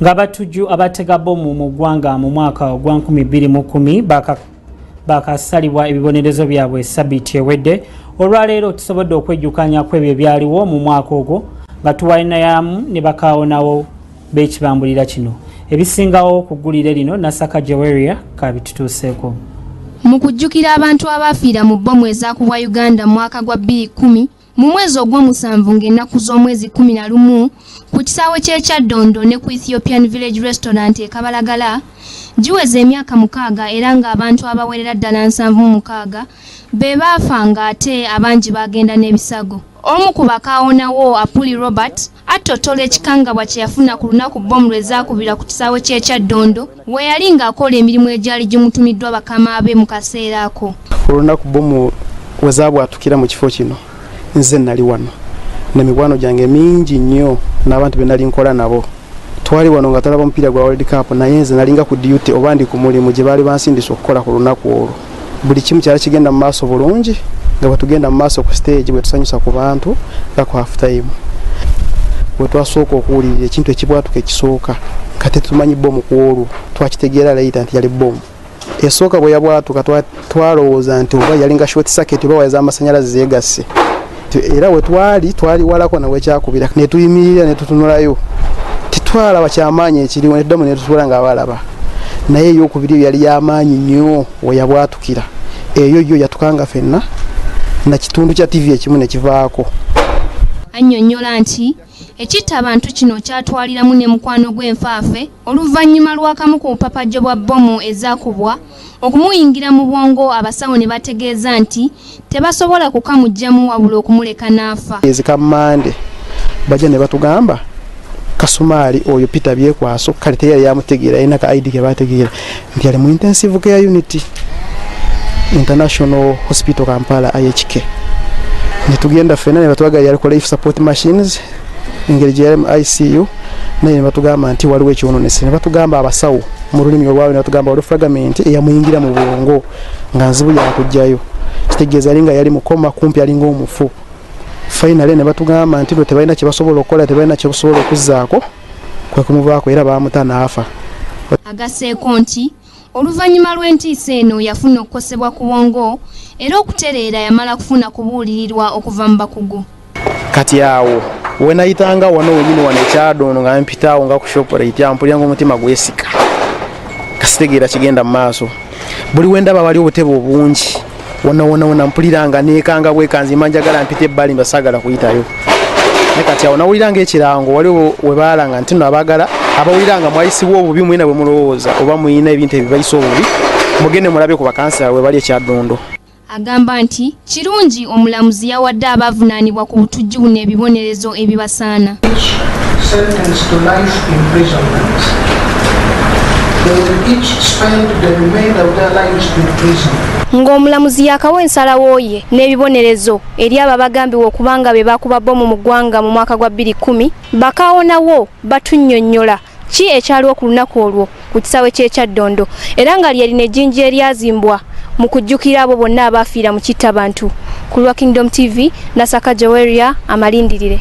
Ngabatujju abatega bomu mu ggwanga mu mwaka ogwa 2010 bakasalibwa ebibonerezo byabwe sabiti ewedde. Olwaleero tusobodde okwejjukanya kw'ebyo byaliwo mu mwaka ogwo nga tuwalina yamu ne bakaawonawo b'ekibambulira kino. Ebisingawo kugulire lino Nasaka Joweria kabitutuuseeko. Mu kujjukira abantu abafiira mu bbomu ezaakubwa Uganda mu mwaka gwa 2010 mu mwezi ogw'omusanvu ng'ennaku z'omwezi 11 ku kisaawe ky'Ekyaddondo ne ku Ethiopian Village Restaurant e Kabalagala giweza emyaka 6 era ng'abantu abawerera ddala 76 be baafanga ate abangi bagenda n'ebisago. Omu ku bakaawonawo Apuli Robert attotola ekikangabwa kye yafuna ku lunaku bbomu lwezaakubira ku kisaawe ky'Ekyaddondo we yali ng'akola emirimu egyali gimutumiddwa bakama be mu kaseera ako. Olunaku bbomu wezaabwatukira mu kifo kino nze nali wano n'emikwano gyange mingi nnyo n'abantu be nali nkola nabo. Twali wano nga tulaba omupiira gwa World Cup naye nze nalinga ku duty oba ndi ku mulimu gye baali bansindise okukola ku lunaku olwo. Buli kimu kyali kigenda mu maaso bulungi nga bwe tugenda mu maaso ku stage bwe tusanyusa ku bantu nga ku half time. Bwe twasooka okuwulirira ekintu ekibwatuka ekisooka kate tumanyi bbomu ku olwo twakitegeera later nti yali bbomu. Esooka bwe yabwatuka twalowooza nti oba yalinga short circuit oba waya z'amasanyalaze zeegasse. Era we twali walako nawe kyakubira ne tuyimirira ne tutunulayo titwalaba kyamaanyi ekiriwo ne tuddamu ne tutula nga abalaba naye ey'okubiri yali y'amaanyi nnyo we yabwatukira eyo yo yatukanga ffenna na kitundu kya TV ekimu ne kivaako. Annyonnyola nti ekitta abantu kino kyatwaliramu ne mukwano gw'enfaafe oluvannyuma lw'akamu ku bupapajjo bwa bbomu ezaakubwa okumuyingira mu bwongo. Abasawo ne bategeeza nti tebasobola kukamugjamu wabula okumuleka n'afa. Ezikamande bajja ne batugamba Kasumaali oyo Peter Byekwaso kale teyali yamutegeera ayina ka ID ke bategeera nti ali mu intensive care unit International Hospital Kampala IHK. Ne tugenda ffenna ne batugamba yali ko life support machines engeri gye mu ICU naye ne batugamba nti waliwo ekyononese. Ne batugamba abasawo mu lulimi olwabwe ne batugamba waliwo fragment eyamuyingira mu bwongo nga nzibu yakujjayo kitegeeza ali nga yali mukoma kumpi alinga omufu. Finally ne batugamba nti tebalina kye basobola okukola tebalina kye basobola okuzzaako kwe kumuvaako era baamutana afa. Agaseeko nti oluvannyuma lw'entiisa eno yafuna okukosebwa ku bwongo era okutereera yamala kufuna kubuulirirwa okuva mu bakugu. Kati awo we nayitanga wano wenyini wano Ekyaddondo nga mpitaawo nga ku shoprite ampulira ng'omutima gwesika kasitegeera kigenda mu maaso. Buli wendaba wali obutebe obungi wona mpulira nga neekanga bwekanzi manjagala mpite ebbali mbasagala kuyitayo. Ne kati awo nawulira ng'ekirango waliwo we baalanga nti nno abagala abawulira nga mwayisibwa obubi mwina bwe mulowooza oba muyina ebintu ebibayisa obubi mugende mulabe ku bakansala we bali Ekyaddondo. Agamba nti kirungi omulamuzi yawadde abavunaanibwa ku butujju n'ebibonerezo ebibasaana. Ng'omulamuzi yakawa ensalawo ye n'ebibonerezo eri abo abagambibwa okubanga be bakuba bbomu mu ggwanga mu mwaka gwa 2010 bakaawonawo batunnyonnyola ki ekyaliwo ku lunaku olwo ku kisaawe ky'Ekyaddondo era nga lyalina ejjinja eryazimbwa mu kujjukira abo bonna abaafiira mu kittabantu. Ku lwa Kingdom TV, Nasaka Joweria amalindirire.